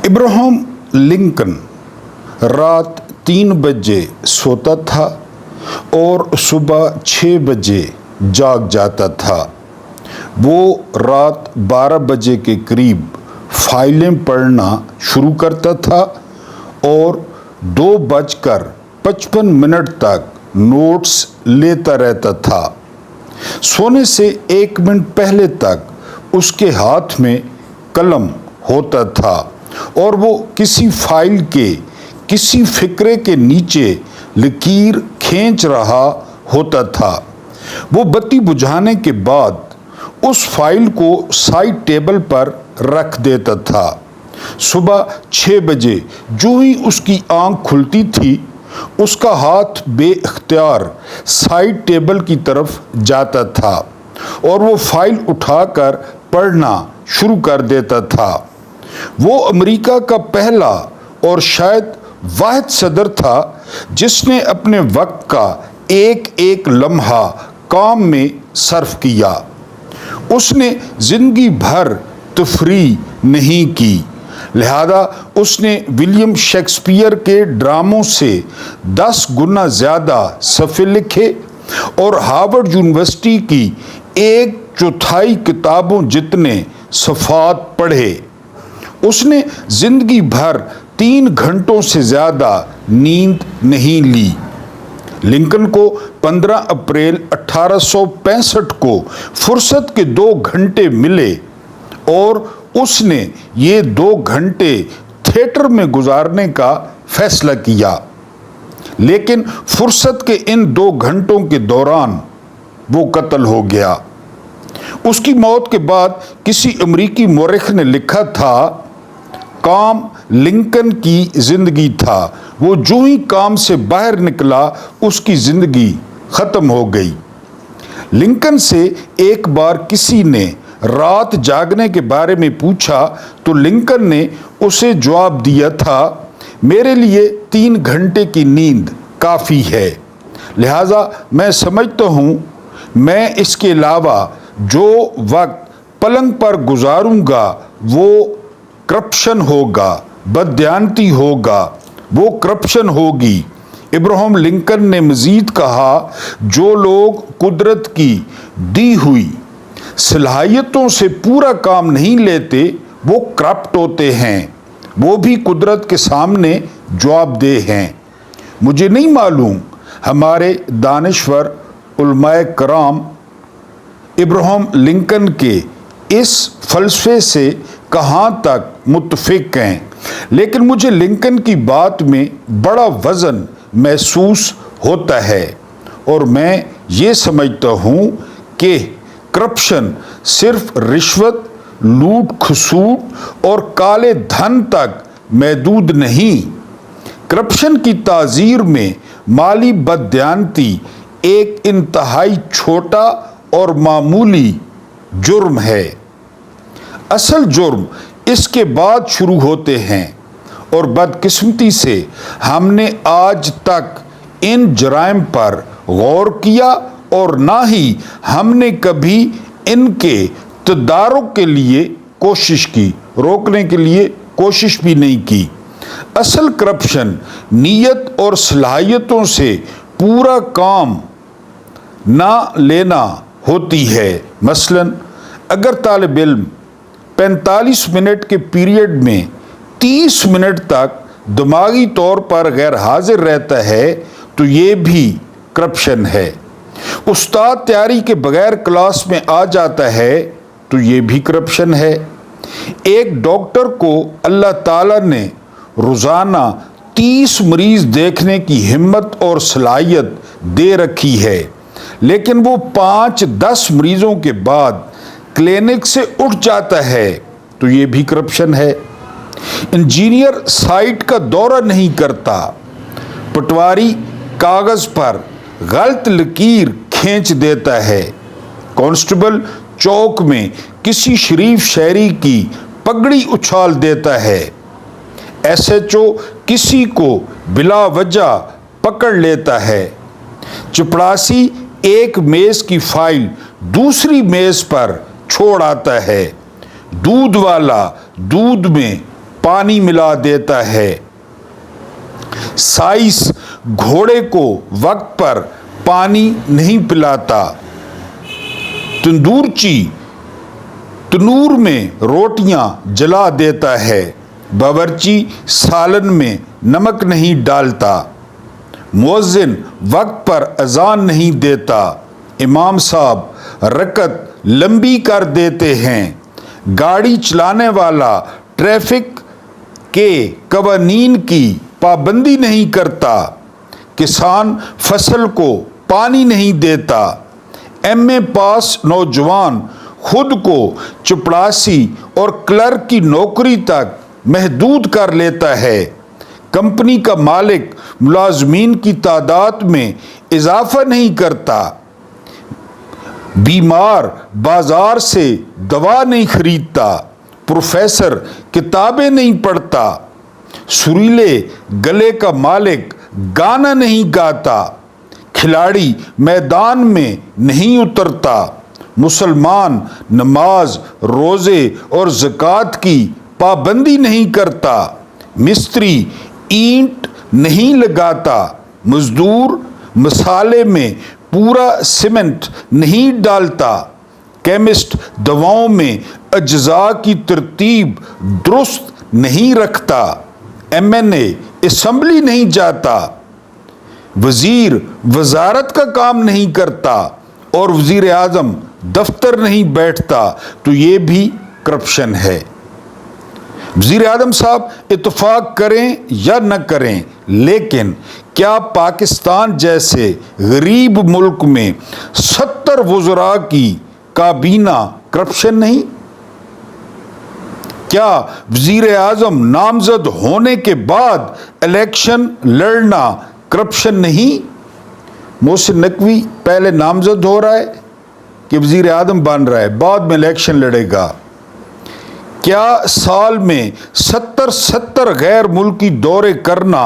Abraham Lincoln رات 3 بجے سوتا تھا اور صبح 6 بجے جاگ جاتا تھا۔ وہ رات 12 بجے کے قریب فائلیں پڑھنا شروع کرتا تھا اور 2:55 تک نوٹس لیتا رہتا تھا۔ سونے سے 1 منٹ پہلے تک اس کے ہاتھ میں قلم ہوتا تھا اور وہ کسی فائل کے کسی فقرے کے نیچے لکیر کھینچ رہا ہوتا تھا۔ وہ بتی بجھانے کے بعد اس فائل کو سائڈ ٹیبل پر رکھ دیتا تھا۔ صبح 6 بجے جو ہی اس کی آنکھ کھلتی تھی، اس کا ہاتھ بے اختیار سائڈ ٹیبل کی طرف جاتا تھا اور وہ فائل اٹھا کر پڑھنا شروع کر دیتا تھا۔ وہ امریکہ کا پہلا اور شاید واحد صدر تھا جس نے اپنے وقت کا ایک ایک لمحہ کام میں صرف کیا۔ اس نے زندگی بھر تفریح نہیں کی، لہذا اس نے ولیم شیکسپیئر کے ڈراموں سے 10 گنا زیادہ صفحے لکھے اور ہارورڈ یونیورسٹی کی 1/4 کتابوں جتنے صفحات پڑھے۔ اس نے زندگی بھر 3 گھنٹوں سے زیادہ نیند نہیں لی۔ لنکن کو 15 اپریل 1865 کو فرصت کے 2 گھنٹے ملے اور اس نے یہ 2 گھنٹے تھیٹر میں گزارنے کا فیصلہ کیا، لیکن فرصت کے ان 2 گھنٹوں کے دوران وہ قتل ہو گیا۔ اس کی موت کے بعد کسی امریکی مورخ نے لکھا تھا، کام لنکن کی زندگی تھا، وہ جو ہی کام سے باہر نکلا اس کی زندگی ختم ہو گئی۔ لنکن سے ایک بار کسی نے رات جاگنے کے بارے میں پوچھا تو لنکن نے اسے جواب دیا تھا، میرے لیے 3 گھنٹے کی نیند کافی ہے، لہذا میں سمجھتا ہوں میں اس کے علاوہ جو وقت پلنگ پر گزاروں گا وہ کرپشن ہوگا، بددیانتی ہوگا، وہ کرپشن ہوگی۔ ابراہم لنکن نے مزید کہا، جو لوگ قدرت کی دی ہوئی صلاحیتوں سے پورا کام نہیں لیتے وہ کرپٹ ہوتے ہیں، وہ بھی قدرت کے سامنے جواب دہ ہیں۔ مجھے نہیں معلوم ہمارے دانشور علماء کرام ابراہم لنکن کے اس فلسفے سے کہاں تک متفق ہیں، لیکن مجھے لنکن کی بات میں بڑا وزن محسوس ہوتا ہے اور میں یہ سمجھتا ہوں کہ کرپشن صرف رشوت، لوٹ کھسوٹ اور کالے دھن تک محدود نہیں۔ کرپشن کی تعزیر میں مالی بددیانتی ایک انتہائی چھوٹا اور معمولی جرم ہے۔ اصل جرم اس کے بعد شروع ہوتے ہیں، اور بدقسمتی سے ہم نے آج تک ان جرائم پر غور کیا اور نہ ہی ہم نے کبھی ان کے تدارک کے لیے کوشش کی، روکنے کے لیے کوشش بھی نہیں کی۔ اصل کرپشن نیت اور صلاحیتوں سے پورا کام نہ لینا ہوتی ہے۔ مثلاً اگر طالب علم 45 منٹ کے پیریڈ میں 30 منٹ تک دماغی طور پر غیر حاضر رہتا ہے تو یہ بھی کرپشن ہے۔ استاد تیاری کے بغیر کلاس میں آ جاتا ہے تو یہ بھی کرپشن ہے۔ ایک ڈاکٹر کو اللہ تعالیٰ نے روزانہ 30 مریض دیکھنے کی ہمت اور صلاحیت دے رکھی ہے، لیکن وہ 5-10 مریضوں کے بعد کلینک سے اٹھ جاتا ہے تو یہ بھی کرپشن ہے۔ انجینئر سائٹ کا دورہ نہیں کرتا، پٹواری کاغذ پر غلط لکیر کھینچ دیتا ہے، کانسٹیبل چوک میں کسی شریف شہری کی پگڑی اچھال دیتا ہے، ایس ایچ او کسی کو بلا وجہ پکڑ لیتا ہے، چپڑاسی ایک میز کی فائل دوسری میز پر چھوڑ آتا ہے، دودھ والا دودھ میں پانی ملا دیتا ہے۔ سائنس گھوڑے کو وقت پر پانی نہیں پلاتا۔ تندورچی تنور میں روٹیاں جلا دیتا ہے۔ باورچی سالن میں نمک نہیں ڈالتا۔ مؤذن وقت پر اذان نہیں دیتا۔ امام صاحب رکعت لمبی کر دیتے ہیں۔ گاڑی چلانے والا ٹریفک کے قوانین کی پابندی نہیں کرتا۔ کسان فصل کو پانی نہیں دیتا۔ ایم اے پاس نوجوان خود کو چپڑاسی اور کلرک کی نوکری تک محدود کر لیتا ہے۔ کمپنی کا مالک ملازمین کی تعداد میں اضافہ نہیں کرتا۔ بیمار بازار سے دوا نہیں خریدتا۔ پروفیسر کتابیں نہیں پڑھتا۔ سریلے گلے کا مالک گانا نہیں گاتا۔ کھلاڑی میدان میں نہیں اترتا۔ مسلمان نماز، روزے اور زکوٰۃ کی پابندی نہیں کرتا۔ مستری اینٹ نہیں لگاتا۔ مزدور مسالے میں پورا سیمنٹ نہیں ڈالتا۔ کیمسٹ دواؤں میں اجزاء کی ترتیب درست نہیں رکھتا۔ ایم این اے اسمبلی نہیں جاتا۔ وزیر وزارت کا کام نہیں کرتا اور وزیر اعظم دفتر نہیں بیٹھتا تو یہ بھی کرپشن ہے۔ وزیر اعظم صاحب اتفاق کریں یا نہ کریں، لیکن کیا پاکستان جیسے غریب ملک میں 70 وزراء کی کابینہ کرپشن نہیں؟ کیا وزیر اعظم نامزد ہونے کے بعد الیکشن لڑنا کرپشن نہیں؟ محسن نقوی پہلے نامزد ہو رہا ہے کہ وزیر اعظم بن رہا ہے، بعد میں الیکشن لڑے گا۔ کیا سال میں 70 غیر ملکی دورے کرنا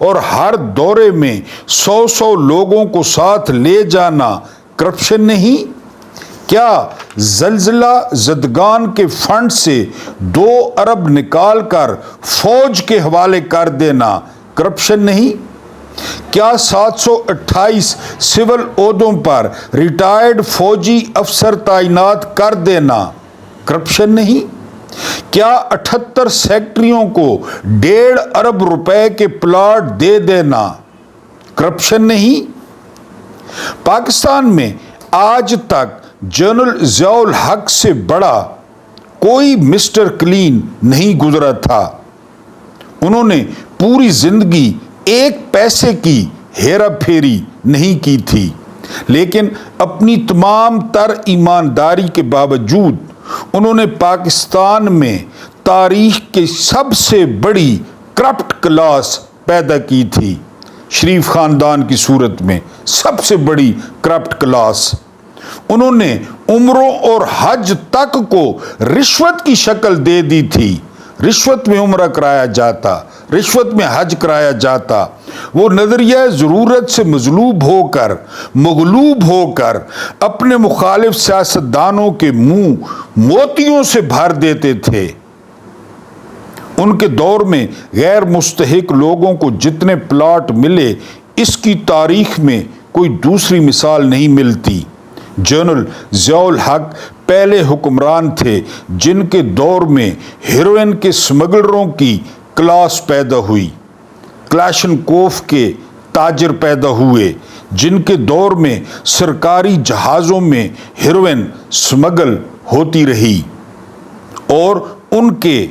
اور ہر دورے میں 100 لوگوں کو ساتھ لے جانا کرپشن نہیں؟ کیا زلزلہ زدگان کے فنڈ سے 2 ارب نکال کر فوج کے حوالے کر دینا کرپشن نہیں؟ کیا 728 سول عہدوں پر ریٹائرڈ فوجی افسر تعینات کر دینا کرپشن نہیں؟ کیا 78 سیکٹریوں کو 1.5 ارب روپے کے پلاٹ دے دینا کرپشن نہیں؟ پاکستان میں آج تک جنرل ضیاء الحق سے بڑا کوئی مسٹر کلین نہیں گزرا تھا۔ انہوں نے پوری زندگی ایک پیسے کی ہیرا پھیری نہیں کی تھی، لیکن اپنی تمام تر ایمانداری کے باوجود انہوں نے پاکستان میں تاریخ کی سب سے بڑی کرپٹ کلاس پیدا کی تھی۔ شریف خاندان کی صورت میں سب سے بڑی کرپٹ کلاس۔ انہوں نے عمروں اور حج تک کو رشوت کی شکل دے دی تھی۔ رشوت میں عمرہ کرایا جاتا، رشوت میں حج کرایا جاتا۔ وہ نظریہ ضرورت سے مغلوب ہو کر اپنے مخالف سیاستدانوں کے منہ موتیوں سے بھر دیتے تھے۔ ان کے دور میں غیر مستحق لوگوں کو جتنے پلاٹ ملے، اس کی تاریخ میں کوئی دوسری مثال نہیں ملتی۔ جنرل ضیاء الحق پہلے حکمران تھے جن کے دور میں ہیروئن کے سمگلروں کی کلاس پیدا ہوئی۔ کلاشنکوف کے تاجر پیدا ہوئے جن کے دور میں سرکاری جہازوں میں ہیروئن سمگل ہوتی رہی، اور ان کے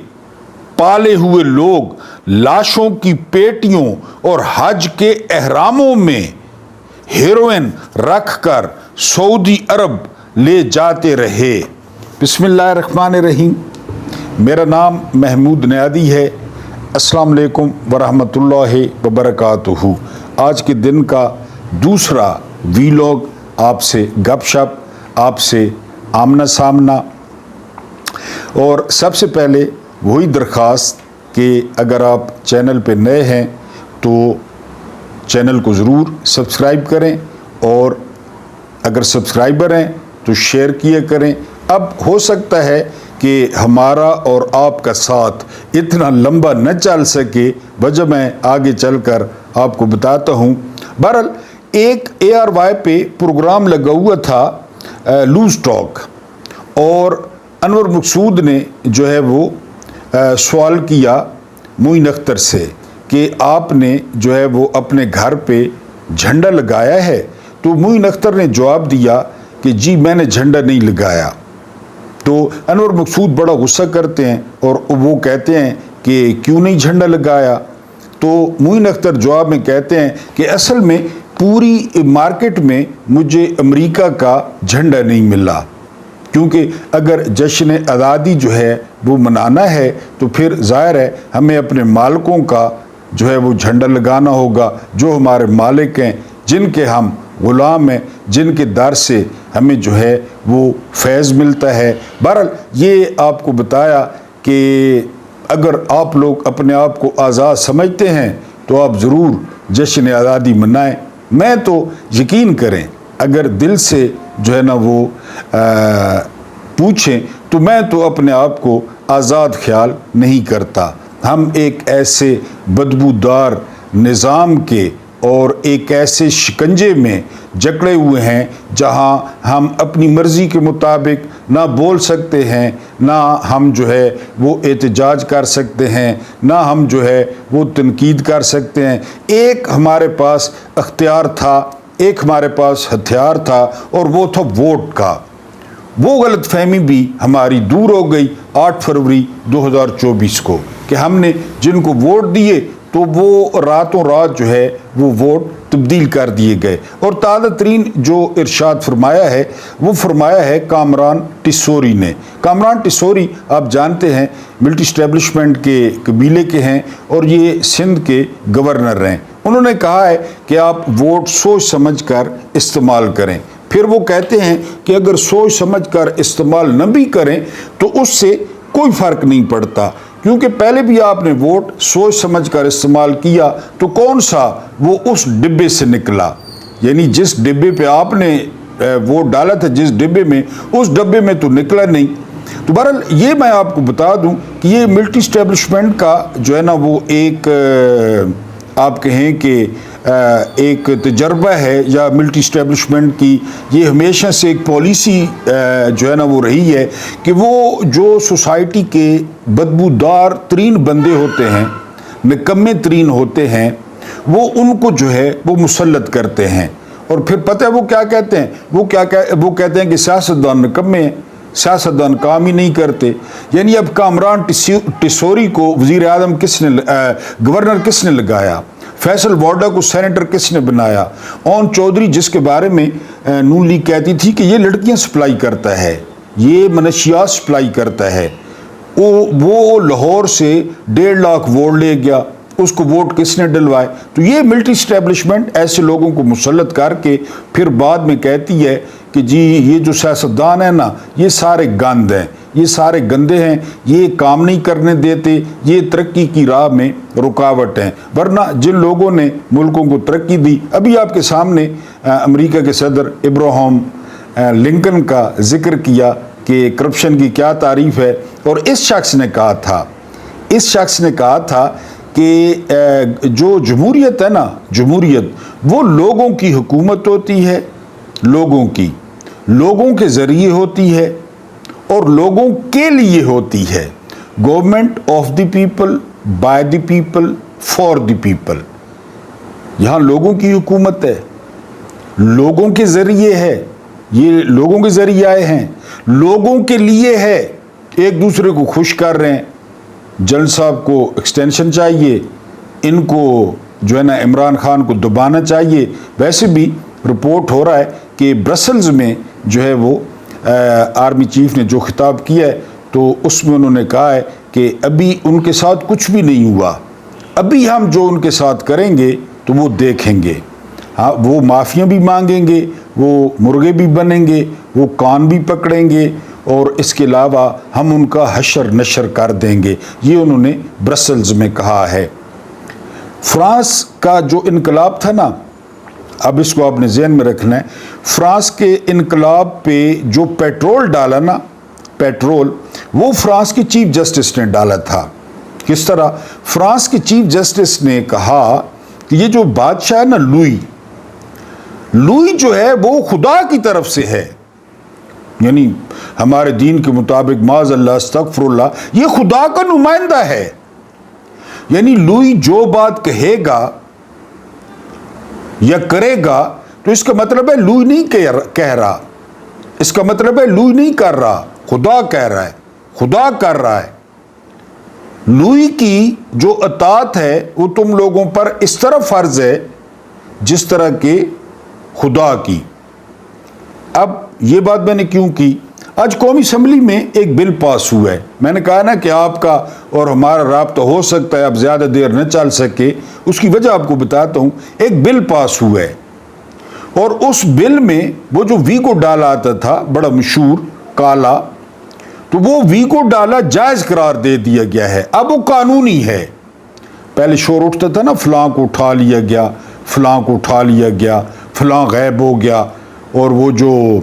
پالے ہوئے لوگ لاشوں کی پیٹیوں اور حج کے احراموں میں ہیروئن رکھ کر سعودی عرب لے جاتے رہے۔ بسم اللہ الرحمن الرحیم۔ میرا نام محمود نیادی ہے۔ السلام علیکم ورحمۃ اللہ وبرکاتہ۔ آج کے دن کا دوسرا ویلاگ آپ سے گپ شپ، آپ سے آمنا سامنا۔ اور سب سے پہلے وہی درخواست کہ اگر آپ چینل پہ نئے ہیں تو چینل کو ضرور سبسکرائب کریں، اور اگر سبسکرائبر ہیں تو شیئر کیا کریں۔ اب ہو سکتا ہے کہ ہمارا اور آپ کا ساتھ اتنا لمبا نہ چل سکے، وجہ میں آگے چل کر آپ کو بتاتا ہوں۔ بہرحال ایک ARY پہ پروگرام لگا ہوا تھا لوز ٹاک، اور انور مقصود نے جو ہے وہ سوال کیا معین اختر سے کہ آپ نے جو ہے وہ اپنے گھر پہ جھنڈا لگایا ہے؟ تو معین اختر نے جواب دیا کہ جی میں نے جھنڈا نہیں لگایا۔ تو انور مقصود بڑا غصہ کرتے ہیں اور وہ کہتے ہیں کہ کیوں نہیں جھنڈا لگایا؟ تو معین اختر جواب میں کہتے ہیں کہ اصل میں پوری مارکیٹ میں مجھے امریکہ کا جھنڈا نہیں ملا، کیونکہ اگر جشن آزادی جو ہے وہ منانا ہے تو پھر ظاہر ہے ہمیں اپنے مالکوں کا جو ہے وہ جھنڈا لگانا ہوگا، جو ہمارے مالک ہیں، جن کے ہم غلام ہیں، جن کے در سے ہمیں جو ہے وہ فیض ملتا ہے۔ بہرحال یہ آپ کو بتایا کہ اگر آپ لوگ اپنے آپ کو آزاد سمجھتے ہیں تو آپ ضرور جشن آزادی منائیں۔ میں تو یقین کریں اگر دل سے جو ہے نا وہ پوچھیں تو میں تو اپنے آپ کو آزاد خیال نہیں کرتا۔ ہم ایک ایسے بدبودار نظام کے اور ایک ایسے شکنجے میں جکڑے ہوئے ہیں جہاں ہم اپنی مرضی کے مطابق نہ بول سکتے ہیں، نہ ہم جو ہے وہ احتجاج کر سکتے ہیں، نہ ہم جو ہے وہ تنقید کر سکتے ہیں۔ ایک ہمارے پاس اختیار تھا، ایک ہمارے پاس ہتھیار تھا، اور وہ تھا ووٹ کا۔ وہ غلط فہمی بھی ہماری دور ہو گئی 8 فروری 2024 کو کہ ہم نے جن کو ووٹ دیے تو وہ راتوں رات جو ہے وہ ووٹ تبدیل کر دیے گئے۔ اور تازہ ترین جو ارشاد فرمایا ہے وہ فرمایا ہے کامران ٹیسوری نے۔ کامران ٹیسوری آپ جانتے ہیں ملٹری اسٹیبلشمنٹ کے قبیلے کے ہیں اور یہ سندھ کے گورنر ہیں۔ انہوں نے کہا ہے کہ آپ ووٹ سوچ سمجھ کر استعمال کریں۔ پھر وہ کہتے ہیں کہ اگر سوچ سمجھ کر استعمال نہ بھی کریں تو اس سے کوئی فرق نہیں پڑتا، کیونکہ پہلے بھی آپ نے ووٹ سوچ سمجھ کر استعمال کیا تو کون سا وہ اس ڈبے سے نکلا، یعنی جس ڈبے پہ آپ نے ووٹ ڈالا تھا، جس ڈبے میں، اس ڈبے میں تو نکلا نہیں۔ تو بہرحال یہ میں آپ کو بتا دوں کہ یہ ملٹری اسٹیبلشمنٹ کا جو ہے نا وہ ایک آپ کہیں کہ ایک تجربہ ہے، یا ملٹری اسٹیبلشمنٹ کی یہ ہمیشہ سے ایک پالیسی جو ہے نا وہ رہی ہے کہ وہ جو سوسائٹی کے بدبودار ترین بندے ہوتے ہیں، نکمے ترین ہوتے ہیں، وہ ان کو جو ہے وہ مسلط کرتے ہیں۔ اور پھر پتہ ہے وہ کیا کہتے ہیں؟ وہ کہتے ہیں کہ سیاستدان نکمے ہیں، سیاستدان کام ہی نہیں کرتے۔ یعنی اب کامران ٹیسوری کو وزیر اعظم گورنر کس نے لگایا؟ فیصل وارڈا کو سینیٹر کس نے بنایا؟ اون چودھری جس کے بارے میں نون لیگ کہتی تھی کہ یہ لڑکیاں سپلائی کرتا ہے، یہ منشیات سپلائی کرتا ہے، وہ لاہور سے 1.5 لاکھ ووٹ لے گیا، اس کو ووٹ کس نے ڈلوائے؟ تو یہ ملٹری اسٹیبلشمنٹ ایسے لوگوں کو مسلط کر کے پھر بعد میں کہتی ہے کہ جی یہ جو سیاستدان ہیں نا یہ سارے گند ہیں، یہ سارے گندے ہیں، یہ کام نہیں کرنے دیتے، یہ ترقی کی راہ میں رکاوٹ ہیں۔ ورنہ جن لوگوں نے ملکوں کو ترقی دی، ابھی آپ کے سامنے امریکہ کے صدر ابراہم لنکن کا ذکر کیا کہ کرپشن کی کیا تعریف ہے، اور اس شخص نے کہا تھا کہ جو جمہوریت ہے نا، جمہوریت وہ لوگوں کی حکومت ہوتی ہے، لوگوں کے ذریعے ہوتی ہے اور لوگوں کے لیے ہوتی ہے۔ Government of the people, by the people, for the people. یہاں لوگوں کی حکومت ہے، لوگوں کے ذریعے ہے، یہ لوگوں کے ذریعے آئے ہیں، لوگوں کے لیے ہے، ایک دوسرے کو خوش کر رہے ہیں۔ جلد صاحب کو ایکسٹینشن چاہیے، ان کو جو ہے نا عمران خان کو دبانا چاہیے۔ ویسے بھی رپورٹ ہو رہا ہے کہ برسلز میں جو ہے وہ آرمی چیف نے جو خطاب کیا ہے تو اس میں انہوں نے کہا ہے کہ ابھی ان کے ساتھ کچھ بھی نہیں ہوا، ابھی ہم جو ان کے ساتھ کریں گے تو وہ دیکھیں گے۔ ہاں وہ معافیاں بھی مانگیں گے، وہ مرغے بھی بنیں گے، وہ کان بھی پکڑیں گے، اور اس کے علاوہ ہم ان کا حشر نشر کر دیں گے، یہ انہوں نے برسلز میں کہا ہے۔ فرانس کا جو انقلاب تھا نا، اب اس کو آپ نے ذہن میں رکھنا ہے، فرانس کے انقلاب پہ جو پیٹرول ڈالا نا، پیٹرول وہ فرانس کے چیف جسٹس نے ڈالا تھا۔ کس طرح؟ فرانس کے چیف جسٹس نے کہا کہ یہ جو بادشاہ ہے نا لوئی جو ہے وہ خدا کی طرف سے ہے، یعنی ہمارے دین کے مطابق معاذ اللہ استغفر اللہ، یہ خدا کا نمائندہ ہے۔ یعنی لوئی جو بات کہے گا یا کرے گا تو اس کا مطلب ہے لوئی نہیں کہہ رہا، اس کا مطلب ہے لوئی نہیں کر رہا، خدا کہہ رہا ہے، خدا کر رہا ہے۔ لوئی کی جو اطاعت ہے وہ تم لوگوں پر اس طرح فرض ہے جس طرح کہ خدا کی۔ اب یہ بات میں نے کیوں کی؟ آج قومی اسمبلی میں ایک بل پاس ہوا ہے، میں نے کہا نا کہ آپ کا اور ہمارا رابطہ ہو سکتا ہے اب زیادہ دیر نہ چل سکے، اس کی وجہ آپ کو بتاتا ہوں۔ ایک بل پاس ہوا ہے اور اس بل میں وہ جو ویگو ڈالا آتا تھا بڑا مشہور کالا، تو وہ ویگو ڈالا جائز قرار دے دیا گیا ہے، اب وہ قانونی ہے۔ پہلے شور اٹھتا تھا نا فلاں کو اٹھا لیا گیا، فلاں کو اٹھا لیا گیا، فلاں غائب ہو گیا، اور وہ جو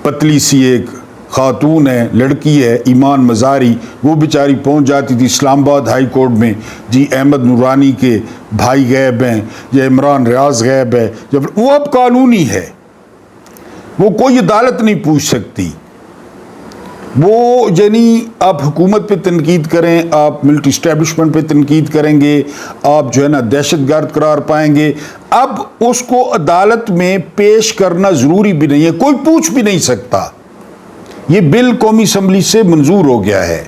پتلی سی ایک خاتون ہے، لڑکی ہے ایمان مزاری، وہ بیچاری پہنچ جاتی تھی اسلام آباد ہائی کورٹ میں، جی احمد نورانی کے بھائی غائب ہیں یا عمران ریاض غائب ہے، جب وہ اب قانونی ہے، وہ کوئی عدالت نہیں پوچھ سکتی۔ وہ یعنی آپ حکومت پہ تنقید کریں، آپ ملٹری اسٹیبلشمنٹ پہ تنقید کریں گے، آپ جو ہے نا دہشت گرد قرار پائیں گے، اب اس کو عدالت میں پیش کرنا ضروری بھی نہیں ہے، کوئی پوچھ بھی نہیں سکتا۔ یہ بل قومی اسمبلی سے منظور ہو گیا ہے۔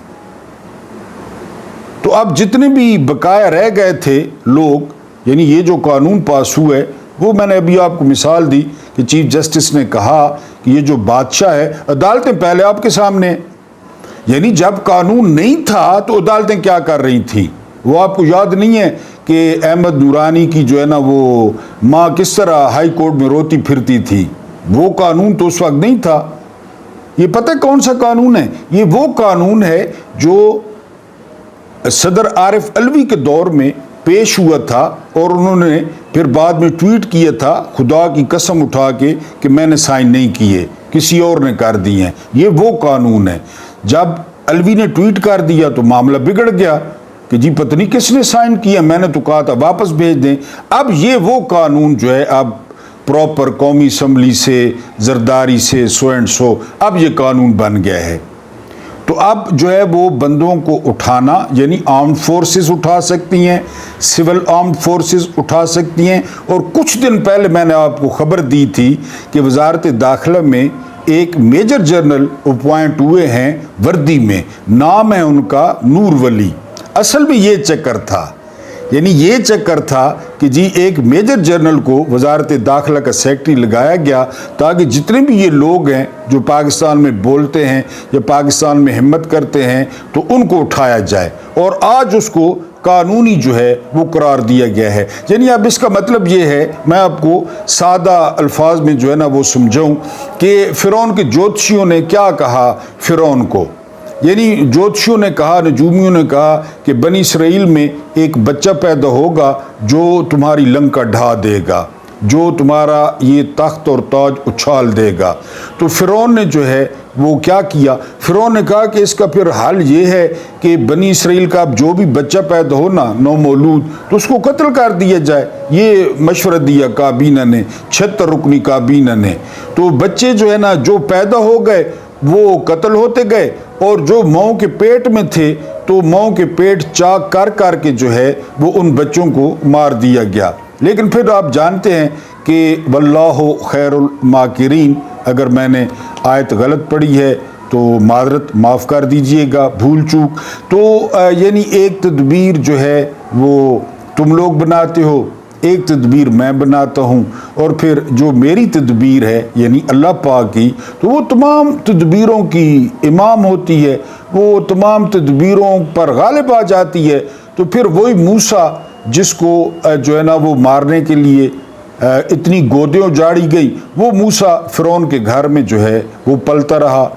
تو اب جتنے بھی بقایا رہ گئے تھے لوگ، یعنی یہ جو قانون پاس ہوا ہے، وہ میں نے ابھی آپ کو مثال دی کہ چیف جسٹس نے کہا کہ یہ جو بادشاہ ہے، عدالتیں پہلے آپ کے سامنے، یعنی جب قانون نہیں تھا تو عدالتیں کیا کر رہی تھیں؟ وہ آپ کو یاد نہیں ہے کہ احمد نورانی کی جو ہے نا وہ ماں کس طرح ہائی کورٹ میں روتی پھرتی تھی؟ وہ قانون تو اس وقت نہیں تھا۔ یہ پتہ کون سا قانون ہے؟ یہ وہ قانون ہے جو صدر عارف علوی کے دور میں پیش ہوا تھا، اور انہوں نے پھر بعد میں ٹویٹ کیا تھا خدا کی قسم اٹھا کے کہ میں نے سائن نہیں کیے، کسی اور نے کر دی ہیں۔ یہ وہ قانون ہے۔ جب علوی نے ٹویٹ کر دیا تو معاملہ بگڑ گیا کہ جی پتہ نہیں کس نے سائن کیا، میں نے تو کہا تھا واپس بھیج دیں۔ اب یہ وہ قانون جو ہے اب پراپر قومی اسمبلی سے، زرداری سے، سو اینڈ سو، اب یہ قانون بن گیا ہے۔ تو اب جو ہے وہ بندوں کو اٹھانا، یعنی آرمڈ فورسز اٹھا سکتی ہیں، سول آرمڈ فورسز اٹھا سکتی ہیں۔ اور کچھ دن پہلے میں نے آپ کو خبر دی تھی کہ وزارت داخلہ میں ایک میجر جنرل اپوائنٹ ہوئے ہیں وردی میں، نام ہے ان کا نور ولی۔ اصل میں یہ چکر تھا، یعنی یہ چکر تھا کہ جی ایک میجر جنرل کو وزارت داخلہ کا سیکرٹری لگایا گیا تاکہ جتنے بھی یہ لوگ ہیں جو پاکستان میں بولتے ہیں یا پاکستان میں ہمت کرتے ہیں تو ان کو اٹھایا جائے، اور آج اس کو قانونی جو ہے وہ قرار دیا گیا ہے۔ یعنی اب اس کا مطلب یہ ہے، میں آپ کو سادہ الفاظ میں جو ہے نا وہ سمجھاؤں کہ فرعون کے جوتشیوں نے کیا کہا فرعون کو، یعنی جوتشیوں نے کہا، نجومیوں نے کہا کہ بنی اسرائیل میں ایک بچہ پیدا ہوگا جو تمہاری لنکا ڈھا دے گا، جو تمہارا یہ تخت اور تاج اچھال دے گا۔ تو فرعون نے جو ہے وہ کیا کیا؟ فرعون نے کہا کہ اس کا پھر حل یہ ہے کہ بنی اسرائیل کا اب جو بھی بچہ پیدا ہونا نومولود تو اس کو قتل کر دیا جائے۔ یہ مشورہ دیا کابینہ نے، 76 رکنی کابینہ نے۔ تو بچے جو ہے نا جو پیدا ہو گئے وہ قتل ہوتے گئے، اور جو ماؤں کے پیٹ میں تھے تو ماؤں کے پیٹ چاک کر کر کے جو ہے وہ ان بچوں کو مار دیا گیا۔ لیکن پھر آپ جانتے ہیں کہ واللہ خیر الماکرین، اگر میں نے آیت غلط پڑھی ہے تو معذرت معاف کر دیجئے گا، بھول چوک۔ تو یعنی ایک تدبیر جو ہے وہ تم لوگ بناتے ہو، ایک تدبیر میں بناتا ہوں، اور پھر جو میری تدبیر ہے یعنی اللہ پاک کی، تو وہ تمام تدبیروں کی امام ہوتی ہے، وہ تمام تدبیروں پر غالب آ جاتی ہے۔ تو پھر وہی موسیٰ جس کو جو ہے نا وہ مارنے کے لیے اتنی گودیں اجاڑی گئی، وہ موسیٰ فرعون کے گھر میں جو ہے وہ پلتا رہا،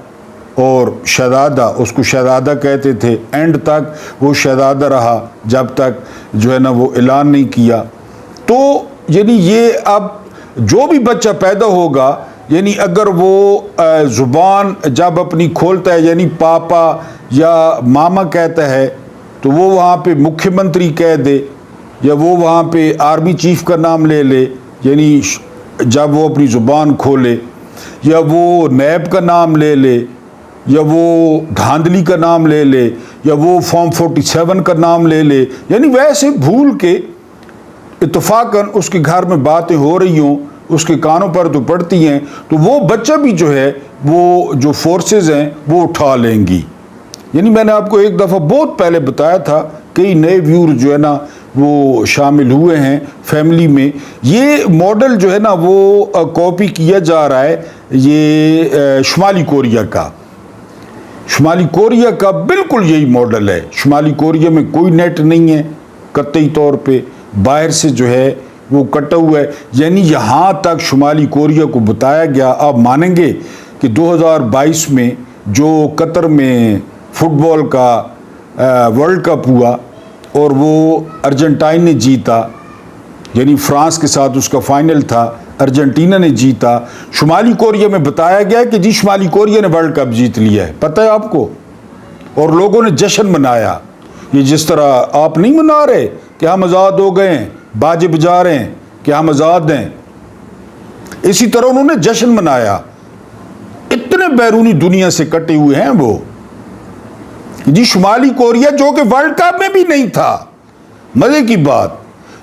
اور شہزادہ، اس کو شہزادہ کہتے تھے، اینڈ تک وہ شہزادہ رہا جب تک جو ہے نا وہ اعلان نہیں کیا۔ تو یعنی یہ اب جو بھی بچہ پیدا ہوگا یعنی اگر وہ زبان جب اپنی کھولتا ہے یعنی پاپا یا ماما کہتا ہے تو وہ وہاں پہ مکھیہ منتری کہہ دے، یا وہ وہاں پہ آرمی چیف کا نام لے لے یعنی جب وہ اپنی زبان کھولے، یا وہ نیب کا نام لے لے، یا وہ دھاندلی کا نام لے لے، یا وہ فارم 47 کا نام لے لے، یعنی ویسے بھول کے اتفاقاً اس کے گھر میں باتیں ہو رہی ہوں، اس کے کانوں پر تو پڑتی ہیں، تو وہ بچہ بھی جو ہے وہ جو فورسز ہیں وہ اٹھا لیں گی۔ یعنی میں نے آپ کو ایک دفعہ بہت پہلے بتایا تھا، کئی نئے ویور جو ہے نا وہ شامل ہوئے ہیں فیملی میں، یہ ماڈل جو ہے نا وہ کاپی کیا جا رہا ہے یہ شمالی کوریا کا۔ شمالی کوریا کا بالکل یہی ماڈل ہے۔ شمالی کوریا میں کوئی نیٹ نہیں ہے قطعی طور پہ، باہر سے جو ہے وہ کٹا ہوا ہے، یعنی یہاں تک شمالی کوریا کو بتایا گیا، آپ مانیں گے کہ 2022 میں جو قطر میں فٹ بال کا ورلڈ کپ ہوا اور وہ ارجنٹائن نے جیتا، یعنی فرانس کے ساتھ اس کا فائنل تھا، ارجنٹینا نے جیتا، شمالی کوریا میں بتایا گیا کہ جی شمالی کوریا نے ورلڈ کپ جیت لیا ہے، پتہ ہے آپ کو، اور لوگوں نے جشن منایا۔ یہ جس طرح آپ نہیں منا رہے کہ ہم آزاد ہو گئے ہیں، باجے بجا رہے ہیں کہ ہم آزاد ہیں، اسی طرح انہوں نے جشن منایا۔ اتنے بیرونی دنیا سے کٹے ہوئے ہیں وہ، جی شمالی کوریا جو کہ ورلڈ کپ میں بھی نہیں تھا۔ مزے کی بات،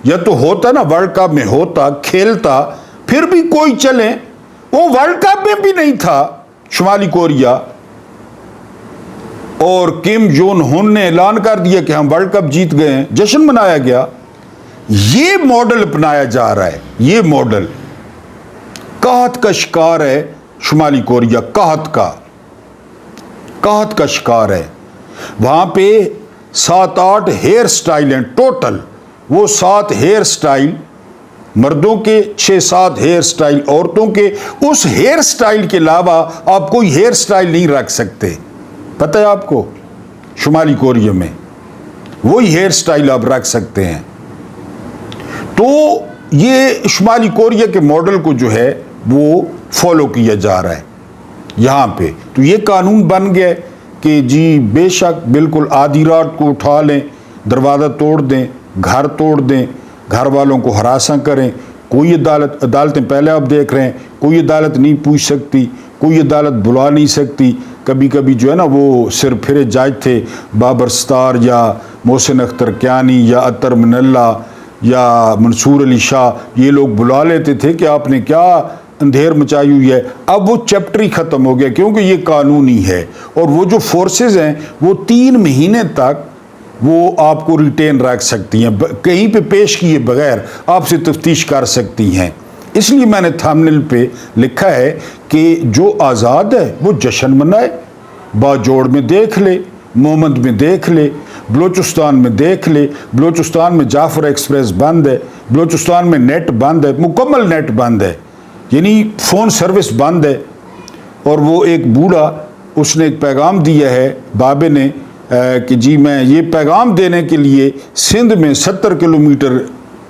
یا تو ہوتا نا ورلڈ کپ میں ہوتا، کھیلتا، پھر بھی کوئی چلے، وہ ورلڈ کپ میں بھی نہیں تھا شمالی کوریا، اور کم جون ہن نے اعلان کر دیا کہ ہم ورلڈ کپ جیت گئے ہیں، جشن منایا گیا۔ یہ ماڈل اپنایا جا رہا ہے، یہ ماڈل قحط کا شکار ہے شمالی کوریا، قحط کا شکار ہے۔ وہاں پہ 7-8 ہیئر سٹائل ہیں ٹوٹل، وہ 7 ہیئر سٹائل مردوں کے، 6-7 ہیئر سٹائل عورتوں کے، اس ہیئر سٹائل کے علاوہ آپ کوئی ہیئر سٹائل نہیں رکھ سکتے، پتہ ہے آپ کو، شمالی کوریا میں وہی ہیئر سٹائل آپ رکھ سکتے ہیں۔ تو یہ شمالی کوریا کے ماڈل کو جو ہے وہ فالو کیا جا رہا ہے یہاں پہ۔ تو یہ قانون بن گیا کہ جی بے شک بالکل آدھی رات کو اٹھا لیں، دروازہ توڑ دیں، گھر توڑ دیں، گھر والوں کو ہراساں کریں، کوئی عدالتیں پہلے آپ دیکھ رہے ہیں کوئی عدالت نہیں پوچھ سکتی، کوئی عدالت بلا نہیں سکتی۔ کبھی کبھی جو ہے نا وہ سر پھرے جج تھے، بابر ستار یا محسن اختر کیانی یا اطہر من اللہ یا منصور علی شاہ، یہ لوگ بلا لیتے تھے کہ آپ نے کیا اندھیر مچائی ہوئی ہے۔ اب وہ چیپٹر ہی ختم ہو گیا کیونکہ یہ قانونی ہے، اور وہ جو فورسز ہیں وہ 3 مہینے تک وہ آپ کو ریٹین رکھ سکتی ہیں، کہیں پہ پیش کیے بغیر آپ سے تفتیش کر سکتی ہیں۔ اس لیے میں نے تھمبنیل پہ لکھا ہے کہ جو آزاد ہے وہ جشن منائے، باجوڑ میں دیکھ لے، مومند میں دیکھ لے، بلوچستان میں دیکھ لے، بلوچستان میں جعفر ایکسپریس بند ہے، بلوچستان میں نیٹ بند ہے، مکمل نیٹ بند ہے، یعنی فون سروس بند ہے۔ اور وہ ایک بوڑھا، اس نے ایک پیغام دیا ہے بابے نے کہ جی میں یہ پیغام دینے کے لیے سندھ میں 70 کلومیٹر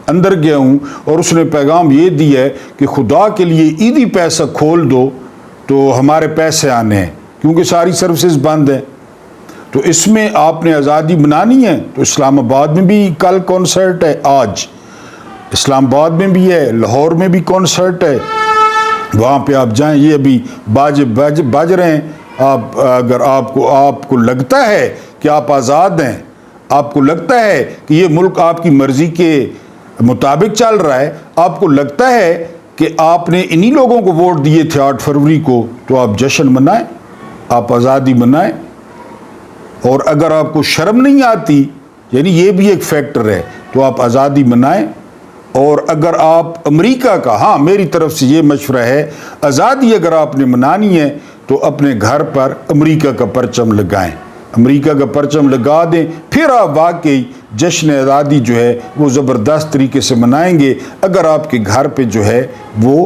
اندر گیا ہوں، اور اس نے پیغام یہ دیا ہے کہ خدا کے لیے عیدی پیسہ کھول دو تو ہمارے پیسے آنے ہیں، کیونکہ ساری سروسز بند ہیں۔ تو اس میں آپ نے آزادی منانی ہے تو اسلام آباد میں بھی کل کانسرٹ ہے، آج اسلام آباد میں بھی ہے، لاہور میں بھی کانسرٹ ہے، وہاں پہ آپ جائیں، یہ ابھی بج رہے ہیں۔ آپ اگر آپ کو لگتا ہے کہ آپ آزاد ہیں، آپ کو لگتا ہے کہ یہ ملک آپ کی مرضی کے مطابق چل رہا ہے، آپ کو لگتا ہے کہ آپ نے انہی لوگوں کو ووٹ دیے تھے 8 فروری کو، تو آپ جشن منائیں، آپ آزادی منائیں۔ اور اگر آپ کو شرم نہیں آتی، یعنی یہ بھی ایک فیکٹر ہے، تو آپ آزادی منائیں۔ اور اگر آپ امریکہ کا، ہاں میری طرف سے یہ مشورہ ہے، آزادی اگر آپ نے منانی ہے تو اپنے گھر پر امریکہ کا پرچم لگائیں، امریکہ کا پرچم لگا دیں، پھر آپ واقعی جشن آزادی جو ہے وہ زبردست طریقے سے منائیں گے۔ اگر آپ کے گھر پہ جو ہے وہ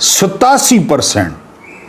87%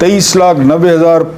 23,90,000